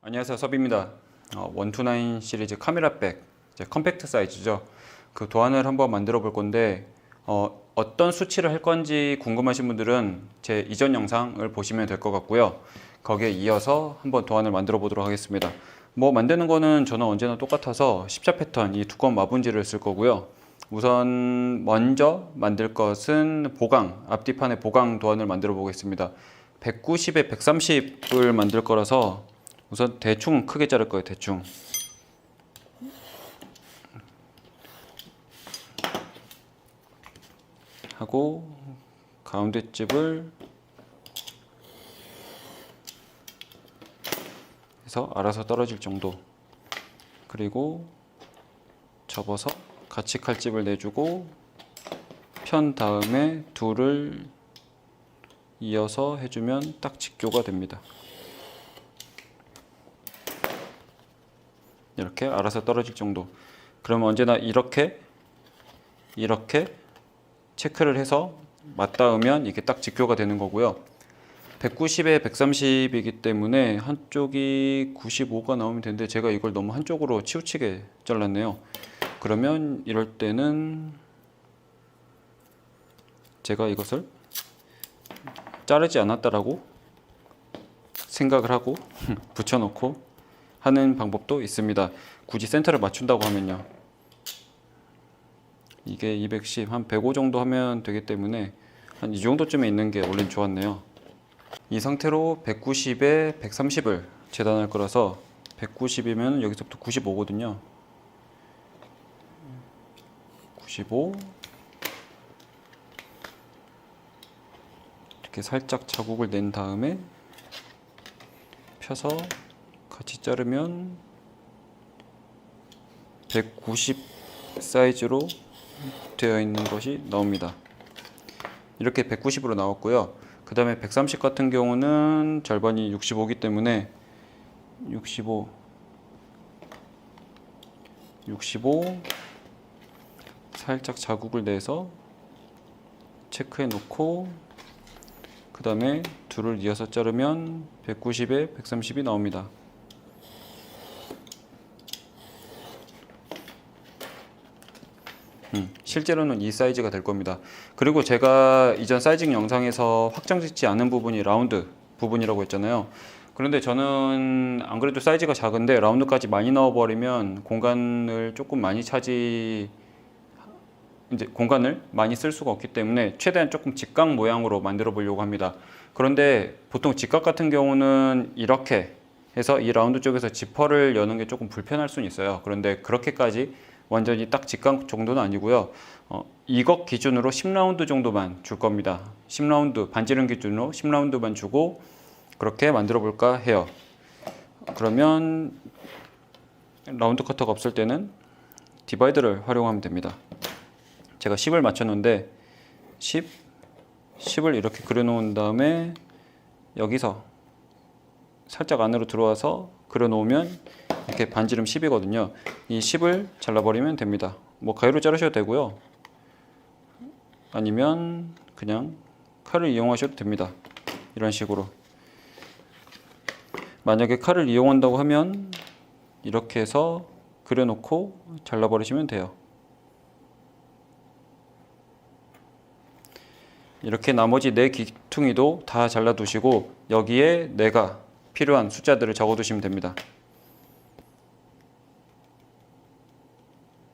안녕하세요, 섭입니다. 129 시리즈 카메라백 이제 컴팩트 사이즈죠. 그 도안을 한번 만들어 볼 건데 어떤 수치를 할 건지 궁금하신 분들은 제 이전 영상을 보시면 될 것 같고요. 거기에 이어서 한번 도안을 만들어 보도록 하겠습니다. 뭐 만드는 거는 저는 언제나 똑같아서 십자 패턴 이 두꺼운 마분지를 쓸 거고요. 우선 먼저 만들 것은 보강, 앞뒤판의 보강 도안을 만들어 보겠습니다. 190에 130을 만들 거라서 우선 대충 크게 자를 거예요. 대충 하고 가운데 집을 해서 알아서 떨어질 정도, 그리고 접어서 같이 칼집을 내주고 편 다음에 둘을 이어서 해주면 딱 직교가 됩니다. 이렇게 알아서 떨어질 정도. 그러면 언제나 이렇게 체크를 해서 맞닿으면 이게 딱 직교가 되는 거고요. 190에 130이기 때문에 한쪽이 95가 나오면 되는데 제가 이걸 너무 한쪽으로 치우치게 잘랐네요. 그러면 이럴 때는 제가 이것을 자르지 않았다라고 생각을 하고 붙여놓고 하는 방법도 있습니다. 굳이 센터를 맞춘다고 하면요. 이게 210, 한 105 정도 하면 되기 때문에 한 이 정도쯤에 있는 게 원래는 좋았네요. 이 상태로 190에 130을 재단할 거라서 190이면 여기서부터 95거든요. 95 이렇게 살짝 자국을 낸 다음에 펴서 같이 자르면 190 사이즈로 되어 있는 것이 나옵니다. 이렇게 190으로 나왔고요. 그 다음에 130 같은 경우는 절반이 65이기 때문에 65 살짝 자국을 내서 체크해 놓고 그 다음에 둘을 이어서 자르면 190에 130이 나옵니다. 실제로는 이 사이즈가 될 겁니다. 그리고 제가 이전 사이징 영상에서 확정짓지 않은 부분이 라운드 부분이라고 했잖아요. 그런데 저는 안 그래도 사이즈가 작은데 라운드까지 많이 넣어버리면 공간을 조금 많이 이제 공간을 많이 쓸 수가 없기 때문에 최대한 조금 직각 모양으로 만들어 보려고 합니다. 그런데 보통 직각 같은 경우는 이렇게 해서 이 라운드 쪽에서 지퍼를 여는 게 조금 불편할 수는 있어요. 그런데 그렇게까지 완전히 딱 직각 정도는 아니고요. 이것 기준으로 10라운드 정도만 줄 겁니다. 10라운드 반지름 기준으로 10라운드만 주고 그렇게 만들어 볼까 해요. 그러면 라운드 커터가 없을 때는 디바이더를 활용하면 됩니다. 제가 10을 맞췄는데 10을 이렇게 그려 놓은 다음에 여기서 살짝 안으로 들어와서 그려 놓으면 이렇게 반지름 10이거든요. 이 10을 잘라버리면 됩니다. 뭐 가위로 자르셔도 되고요. 아니면 그냥 칼을 이용하셔도 됩니다. 이런 식으로. 만약에 칼을 이용한다고 하면 이렇게 해서 그려놓고 잘라버리시면 돼요. 이렇게 나머지 네 귀퉁이도 다 잘라두시고 여기에 내가 필요한 숫자들을 적어두시면 됩니다.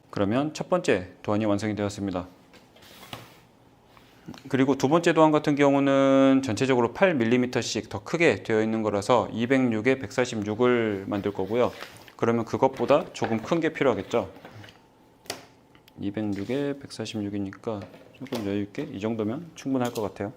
그러면 첫 번째 도안이 완성이 되었습니다. 그리고 두 번째 도안 같은 경우는 전체적으로 8mm씩 더 크게 되어 있는 거라서 206에 146을 만들 거고요. 그러면 그것보다 조금 큰 게 필요하겠죠. 206에 146이니까 조금 여유 있게 이 정도면 충분할 것 같아요.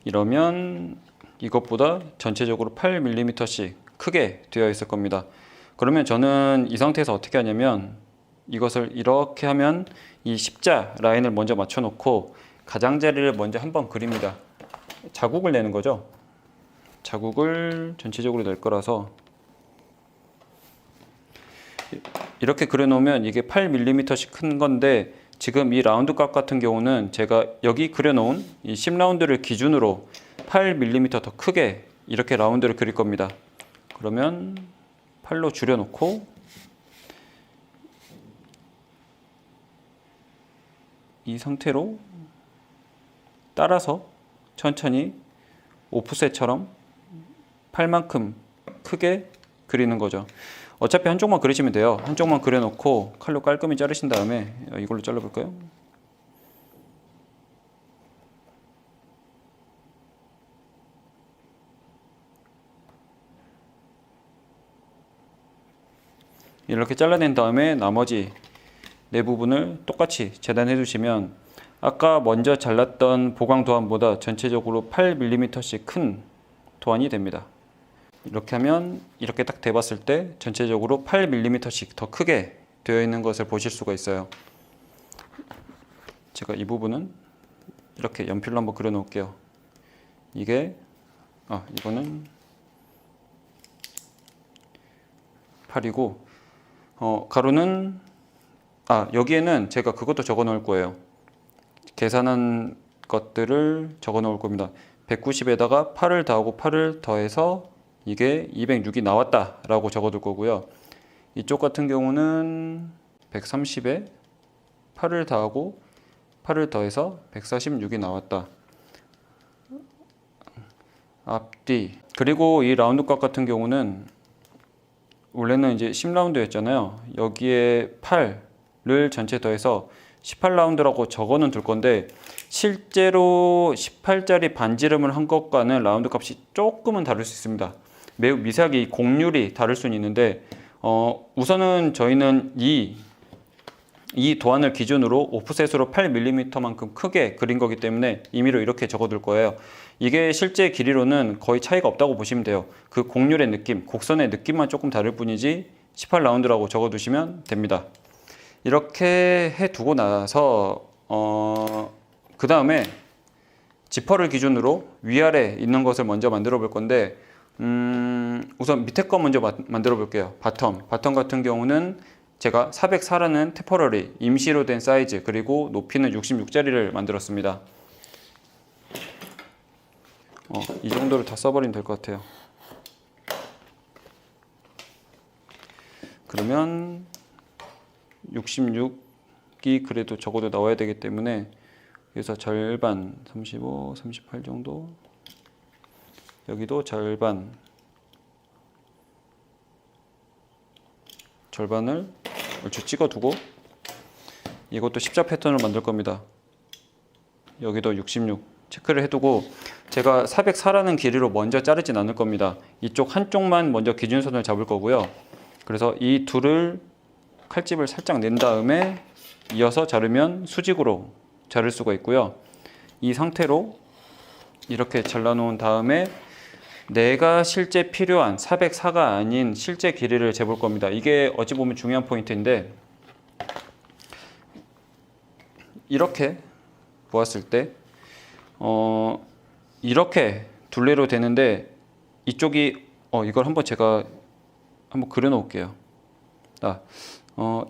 이러면 이것보다 전체적으로 8mm씩 크게 되어 있을 겁니다. 그러면 저는 이 상태에서 어떻게 하냐면 이것을 이렇게 하면 이 십자 라인을 먼저 맞춰 놓고 가장자리를 먼저 한번 그립니다. 자국을 내는 거죠. 자국을 전체적으로 낼 거라서 이렇게 그려 놓으면 이게 8mm씩 큰 건데 지금 이 라운드 값 같은 경우는 제가 여기 그려놓은 이 10라운드를 기준으로 8mm 더 크게 이렇게 라운드를 그릴 겁니다. 그러면 8로 줄여놓고 이 상태로 따라서 천천히 오프셋처럼 8만큼 크게 그리는 거죠. 어차피 한쪽만 그리시면 돼요. 한쪽만 그려놓고 칼로 깔끔히 자르신 다음에 이걸로 잘라볼까요? 이렇게 잘라낸 다음에 나머지 네 부분을 똑같이 재단해 주시면 아까 먼저 잘랐던 보강 도안보다 전체적으로 8mm씩 큰 도안이 됩니다. 이렇게 하면 이렇게 딱 대봤을 때 전체적으로 8mm씩 더 크게 되어 있는 것을 보실 수가 있어요. 제가 이 부분은 이렇게 연필로 한번 그려 놓을게요. 이거는 8이고 가로는 여기에는 제가 그것도 적어 놓을 거예요. 계산한 것들을 적어 놓을 겁니다. 190에다가 8을 더하고 8을 더해서 이게 206이 나왔다 라고 적어 둘 거고요. 이쪽 같은 경우는 130에 8을 더하고 8을 더해서 146이 나왔다. 앞뒤. 그리고 이 라운드 값 같은 경우는 원래는 이제 10라운드였잖아요. 여기에 8를 전체 더해서 18라운드라고 적어는 둘 건데 실제로 18짜리 반지름을 한 것과는 라운드 값이 조금은 다를 수 있습니다. 매우 미세하게 이 곡률이 다를 수는 있는데 우선은 저희는 이 도안을 기준으로 오프셋으로 8mm만큼 크게 그린 거기 때문에 임의로 이렇게 적어둘 거예요. 이게 실제 길이로는 거의 차이가 없다고 보시면 돼요. 그 곡률의 느낌, 곡선의 느낌만 조금 다를 뿐이지 18라운드라고 적어두시면 됩니다. 이렇게 해두고 나서 그 다음에 지퍼를 기준으로 위아래 있는 것을 먼저 만들어 볼 건데 우선 밑에 거 먼저 만들어 볼게요. 바텀 같은 경우는 제가 404라는 테퍼러리 임시로 된 사이즈 그리고 높이는 66짜리를 만들었습니다. 이 정도를 다 써버리면 될 것 같아요. 그러면 66이 그래도 적어도 나와야 되기 때문에 여기서 절반 35, 38 정도, 여기도 절반을 얼추 찍어두고 이것도 십자 패턴을 만들 겁니다. 여기도 66 체크를 해두고 제가 404라는 길이로 먼저 자르진 않을 겁니다. 이쪽 한쪽만 먼저 기준선을 잡을 거고요. 그래서 이 둘을 칼집을 살짝 낸 다음에 이어서 자르면 수직으로 자를 수가 있고요. 이 상태로 이렇게 잘라놓은 다음에 내가 실제 필요한 404가 아닌 실제 길이를 재볼 겁니다. 이게 어찌 보면 중요한 포인트인데 이렇게 보았을 때 이렇게 둘레로 되는데 이쪽이 이걸 한번 제가 한번 그려 놓을게요.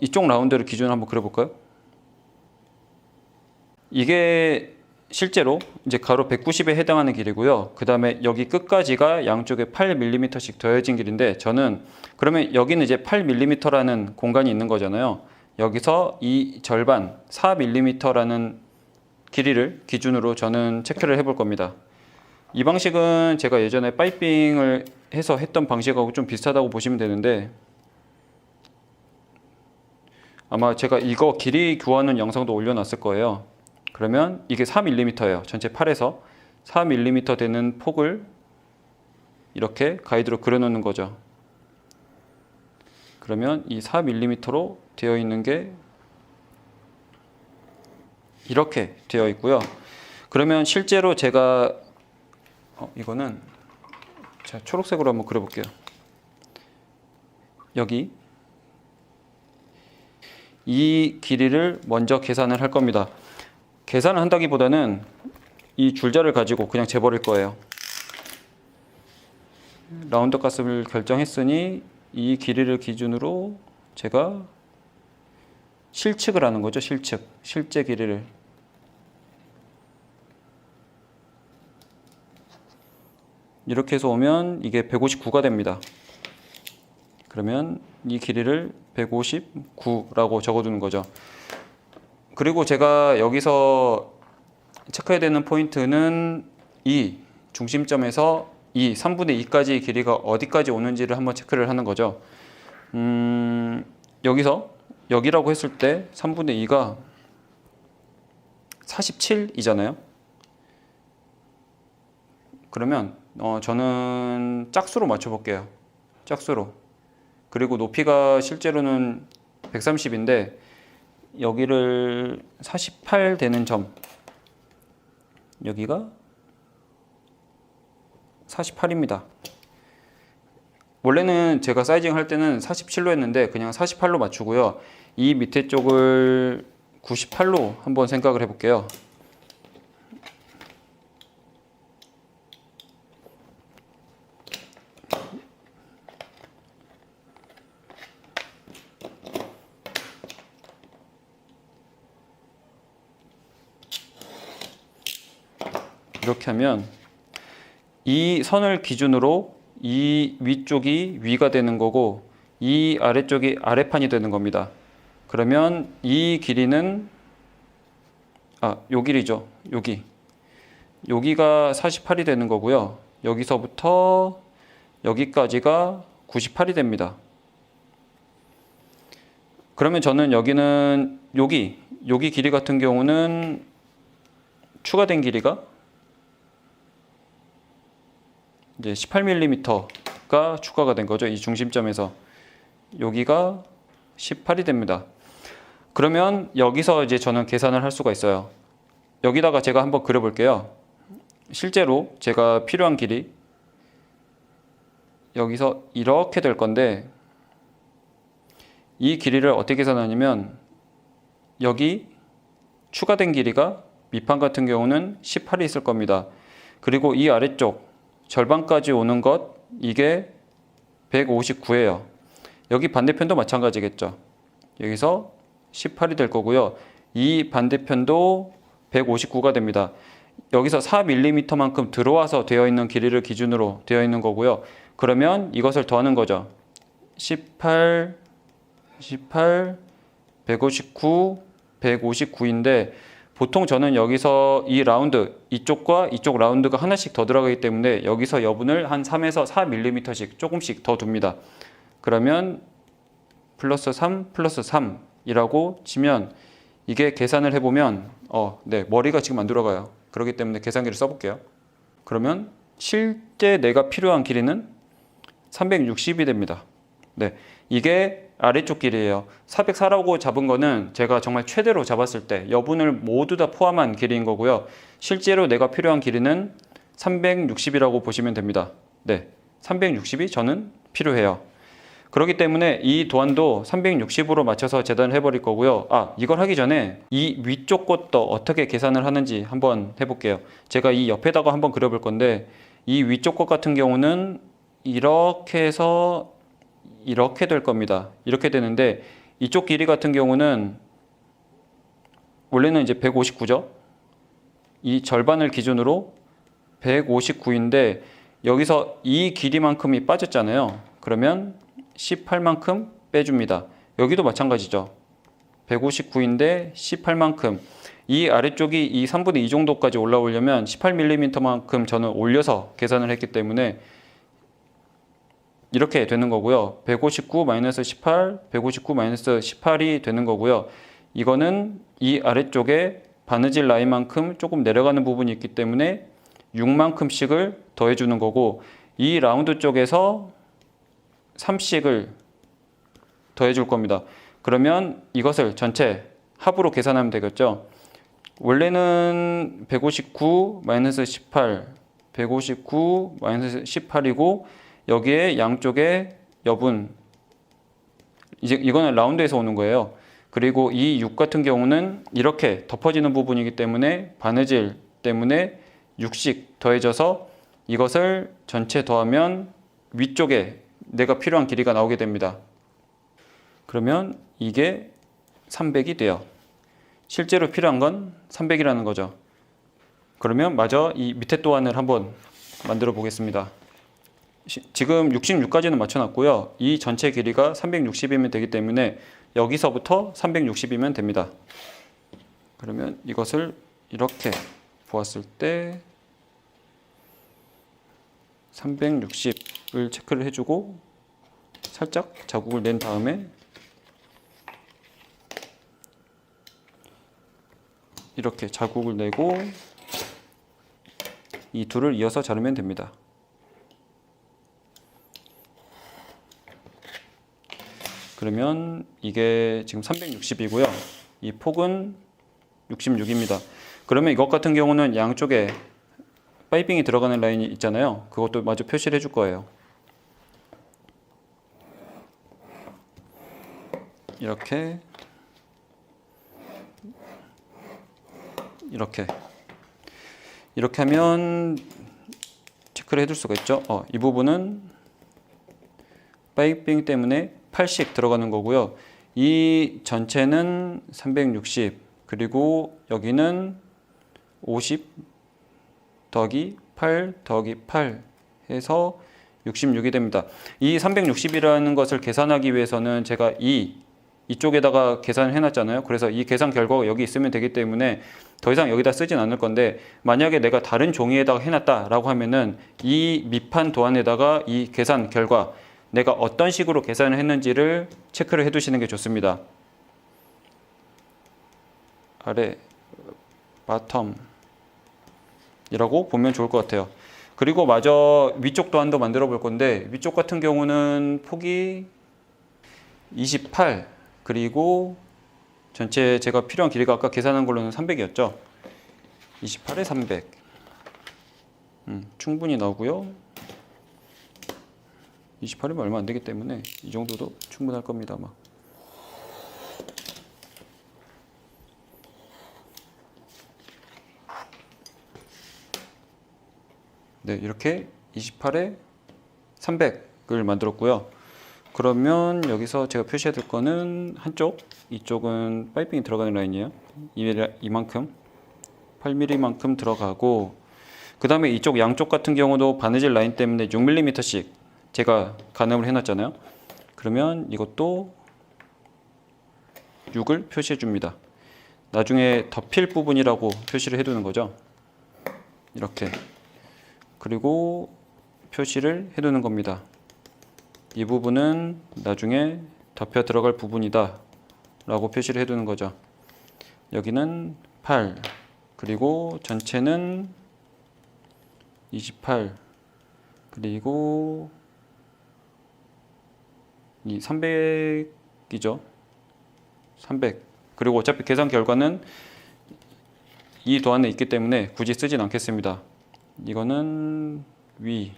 이쪽 라운드를 기준으로 한번 그려볼까요? 이게 실제로 이제 가로 190에 해당하는 길이고요. 그 다음에 여기 끝까지가 양쪽에 8mm씩 더해진 길인데 저는 그러면 여기는 이제 8mm라는 공간이 있는 거잖아요. 여기서 이 절반 4mm라는 길이를 기준으로 저는 체크를 해볼 겁니다. 이 방식은 제가 예전에 파이핑을 해서 했던 방식하고 좀 비슷하다고 보시면 되는데 아마 제가 이거 길이 구하는 영상도 올려놨을 거예요. 그러면 이게 4mm예요. 전체 팔에서 4mm 되는 폭을 이렇게 가이드로 그려놓는 거죠. 그러면 이 4mm로 되어 있는 게 이렇게 되어 있고요. 그러면 실제로 제가 이거는 자, 초록색으로 한번 그려볼게요. 여기 이 길이를 먼저 계산을 할 겁니다. 계산을 한다기보다는 이 줄자를 가지고 그냥 재버릴 거예요. 라운드 값을 결정했으니 이 길이를 기준으로 제가 실측을 하는 거죠. 실측. 실제 길이를. 이렇게 해서 오면 이게 159가 됩니다. 그러면 이 길이를 159라고 적어두는 거죠. 그리고 제가 여기서 체크해야 되는 포인트는 이 중심점에서 이 3분의 2까지 길이가 어디까지 오는지를 한번 체크를 하는 거죠. 여기서 여기라고 했을 때 3분의 2가 47이잖아요. 그러면 저는 짝수로 맞춰볼게요. 짝수로. 그리고 높이가 실제로는 130인데 여기를 48 되는 점, 여기가 48입니다. 원래는 제가 사이징 할 때는 47로 했는데 그냥 48로 맞추고요. 이 밑에 쪽을 98로 한번 생각을 해볼게요. 이렇게 하면 이 선을 기준으로 이 위쪽이 위가 되는 거고 이 아래쪽이 아래판이 되는 겁니다. 그러면 이 길이는 요 길이죠. 여기가 48이 되는 거고요. 여기서부터 여기까지가 98이 됩니다. 그러면 저는 여기는 여기 길이 같은 경우는 추가된 길이가 이제 18mm가 추가가 된 거죠. 이 중심점에서 여기가 18이 됩니다. 그러면 여기서 이제 저는 계산을 할 수가 있어요. 여기다가 제가 한번 그려볼게요. 실제로 제가 필요한 길이 여기서 이렇게 될 건데 이 길이를 어떻게 계산하냐면 여기 추가된 길이가 밑판 같은 경우는 18이 있을 겁니다. 그리고 이 아래쪽 절반까지 오는 것 이게 159예요. 여기 반대편도 마찬가지겠죠. 여기서 18이 될 거고요. 이 반대편도 159가 됩니다. 여기서 4mm만큼 들어와서 되어 있는 길이를 기준으로 되어 있는 거고요. 그러면 이것을 더하는 거죠. 18, 159, 159인데 보통 저는 여기서 이 라운드, 이쪽과 이쪽 라운드가 하나씩 더 들어가기 때문에 여기서 여분을 한 3에서 4mm씩 조금씩 더 둡니다. 그러면 플러스 3, 플러스 3이라고 치면 이게 계산을 해보면 네, 머리가 지금 안 돌아가요. 그렇기 때문에 계산기를 써볼게요. 그러면 실제 내가 필요한 길이는 360이 됩니다. 네, 이게 아래쪽 길이에요. 404라고 잡은 거는 제가 정말 최대로 잡았을 때 여분을 모두 다 포함한 길이인 거고요. 실제로 내가 필요한 길이는 360이라고 보시면 됩니다. 네, 360이 저는 필요해요. 그렇기 때문에 이 도안도 360으로 맞춰서 재단을 해버릴 거고요. 이걸 하기 전에 이 위쪽 것도 어떻게 계산을 하는지 한번 해볼게요. 제가 이 옆에다가 한번 그려볼 건데 이 위쪽 것 같은 경우는 이렇게 해서 이렇게 될 겁니다. 이렇게 되는데 이쪽 길이 같은 경우는 원래는 이제 159죠. 이 절반을 기준으로 159인데 여기서 이 길이만큼이 빠졌잖아요. 그러면 18만큼 빼줍니다. 여기도 마찬가지죠. 159인데 18만큼 이 아래쪽이 이 3분의 2 정도까지 올라오려면 18mm만큼 저는 올려서 계산을 했기 때문에 이렇게 되는 거고요. 159-18, 159-18이 되는 거고요. 이거는 이 아래쪽에 바느질 라인만큼 조금 내려가는 부분이 있기 때문에 6만큼씩을 더해주는 거고 이 라운드 쪽에서 3씩을 더해줄 겁니다. 그러면 이것을 전체 합으로 계산하면 되겠죠. 원래는 159-18, 159-18이고 여기에 양쪽에 여분 이거는 라운드에서 오는 거예요. 그리고 이 6 같은 경우는 이렇게 덮어지는 부분이기 때문에 바느질 때문에 6씩 더해져서 이것을 전체 더하면 위쪽에 내가 필요한 길이가 나오게 됩니다. 그러면 이게 300이 돼요. 실제로 필요한 건 300이라는 거죠. 그러면 마저 이 밑에 또한을 한번 만들어 보겠습니다. 지금 66까지는 맞춰놨고요. 이 전체 길이가 360이면 되기 때문에 여기서부터 360이면 됩니다. 그러면 이것을 이렇게 보았을 때 360을 체크를 해주고 살짝 자국을 낸 다음에 이렇게 자국을 내고 이 둘을 이어서 자르면 됩니다. 그러면 이게 지금 360이고요. 이 폭은 66입니다. 그러면 이것 같은 경우는 양쪽에 파이핑이 들어가는 라인이 있잖아요. 그것도 마저 표시를 해줄 거예요. 이렇게 하면 체크를 해둘 수가 있죠. 이 부분은 파이핑 때문에 80 들어가는 거고요. 이 전체는 360 그리고 여기는 50 더하기 8 더하기 8 해서 66이 됩니다. 이 360이라는 것을 계산하기 위해서는 제가 이쪽에다가 계산을 해놨잖아요. 그래서 이 계산 결과가 여기 있으면 되기 때문에 더 이상 여기다 쓰진 않을 건데, 만약에 내가 다른 종이에다가 해놨다라고 하면은 이 밑판 도안에다가 이 계산 결과 내가 어떤 식으로 계산을 했는지를 체크를 해 두시는 게 좋습니다. 아래 바텀 이라고 보면 좋을 것 같아요. 그리고 마저 위쪽 도안도 만들어 볼 건데, 위쪽 같은 경우는 폭이 28 그리고 전체 제가 필요한 길이가 아까 계산한 걸로는 300이었죠. 28에 300 충분히 나오고요. 28이면 얼마 안 되기 때문에 이 정도도 충분할 겁니다. 아마. 네, 이렇게 28에 300을 만들었고요. 그러면 여기서 제가 표시해야 될 거는 이쪽은 파이핑이 들어가는 라인이에요. 이만큼 8mm만큼 들어가고, 그 다음에 이쪽 양쪽 같은 경우도 바느질 라인 때문에 6mm씩 제가 가늠을 해놨잖아요. 그러면 이것도 6을 표시해 줍니다. 나중에 덮일 부분이라고 표시를 해두는 거죠. 이렇게. 그리고 표시를 해두는 겁니다. 이 부분은 나중에 덮여 들어갈 부분이다 라고 표시를 해두는 거죠. 여기는 8 그리고 전체는 28 그리고 이 300이죠. 300 그리고 어차피 계산 결과는 이 도안에 있기 때문에 굳이 쓰진 않겠습니다. 이거는 위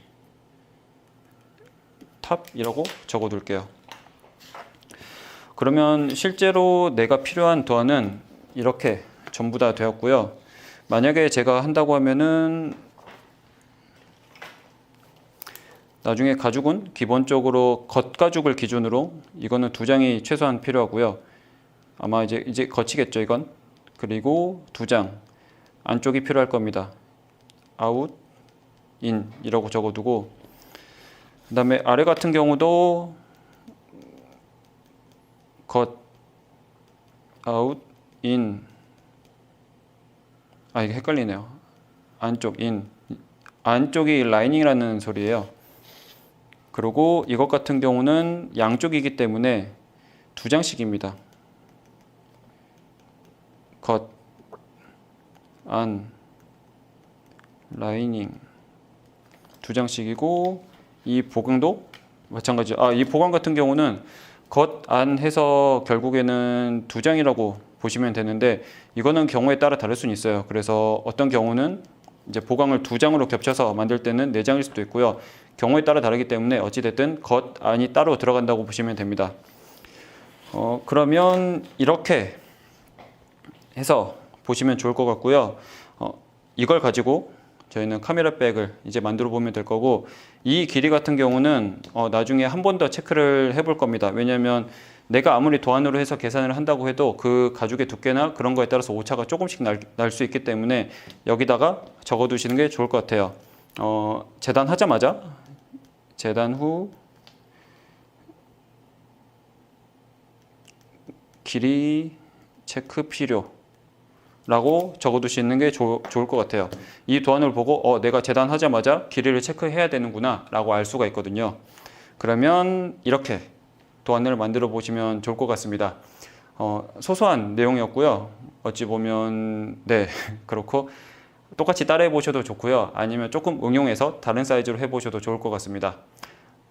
탑이라고 적어 둘게요. 그러면 실제로 내가 필요한 도안은 이렇게 전부 다 되었고요. 만약에 제가 한다고 하면은 나중에 가죽은 기본적으로 겉가죽을 기준으로 이거는 2장이 최소한 필요하고요. 아마 이제 겉이겠죠, 이건. 그리고 2장 안쪽이 필요할 겁니다. 아웃, 인 이라고 적어두고, 그 다음에 아래 같은 경우도 겉, 아웃, 인. 이게 헷갈리네요. 안쪽, 인. 안쪽이 라이닝이라는 소리예요. 그리고 이것 같은 경우는 양쪽이기 때문에 2장씩입니다. 겉, 안, 라이닝 2장씩이고, 이 보강도 마찬가지. 이 보강 같은 경우는 겉, 안 해서 결국에는 2장이라고 보시면 되는데, 이거는 경우에 따라 다를 수는 있어요. 그래서 어떤 경우는 이제 보강을 2장으로 겹쳐서 만들 때는 4장일 수도 있고요. 경우에 따라 다르기 때문에 어찌됐든 겉, 안이 따로 들어간다고 보시면 됩니다. 그러면 이렇게 해서 보시면 좋을 것 같고요. 이걸 가지고 저희는 카메라백을 이제 만들어 보면 될 거고, 이 길이 같은 경우는 나중에 한 번 더 체크를 해볼 겁니다. 왜냐하면 내가 아무리 도안으로 해서 계산을 한다고 해도 그 가죽의 두께나 그런 거에 따라서 오차가 조금씩 날 수 있기 때문에 여기다가 적어 두시는 게 좋을 것 같아요. 재단하자마자 재단 후 길이 체크 필요라고 적어 두시는 게 좋을 것 같아요. 이 도안을 보고 내가 재단하자마자 길이를 체크해야 되는구나 라고 알 수가 있거든요. 그러면 이렇게 도안을 만들어 보시면 좋을 것 같습니다. 소소한 내용이었고요. 어찌 보면 네 그렇고 똑같이 따라해 보셔도 좋고요. 아니면 조금 응용해서 다른 사이즈로 해 보셔도 좋을 것 같습니다.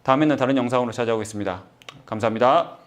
다음에는 다른 영상으로 찾아오겠습니다. 감사합니다.